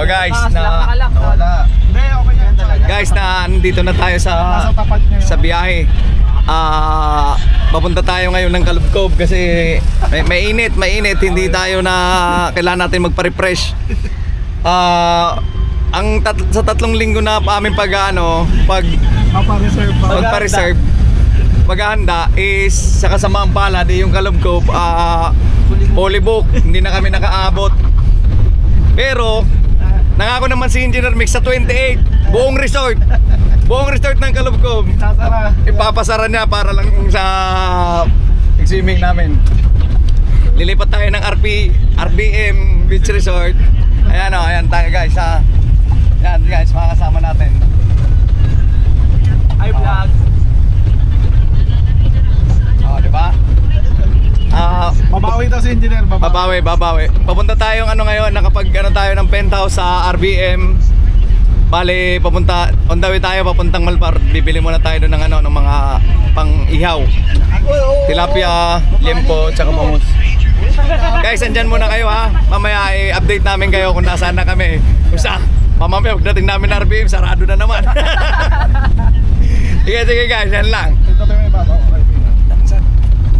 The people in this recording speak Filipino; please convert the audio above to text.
Oh guys, Nawala. Hindi, okay yan talaga. guys, nandito na tayo sa Nasa tapat ngayon. sa biyahe. Papunta tayo ngayon ng Kalubkob kasi mainit, hindi tayo na kailangan natin magpa-refresh. Sa 3 linggo na aming Papa-reserve. paghahanda is sa kasamaang palad yung Kalubkob fully book, hindi na kami nakaabot. Pero nangako naman si Engineer Mix sa 28 buong resort ng Kalubkob Sasara. ipapasara niya para lang sa swimming namin. Lilipat tayo ng RBM Beach Resort. Ayan tayo guys Ayan guys, makakasama natin. Hi vlog. Diba? Babawi daw si engineer, Babawi. Papunta tayong ngayon, tayo ng penthouse sa RBM. Bale, on the way tayo papuntang Malbar. Bibili muna tayo doon ng ng mga pang-ihaw. Tilapia, liempo, tsaka bangus. Guys, andyan muna kayo ha. Mamaya i-update namin kayo kung nasaan na kami. Mamaya pagdating namin ng RBM, sarado na naman. Sige guys, yan lang. Ito tayo may babaw.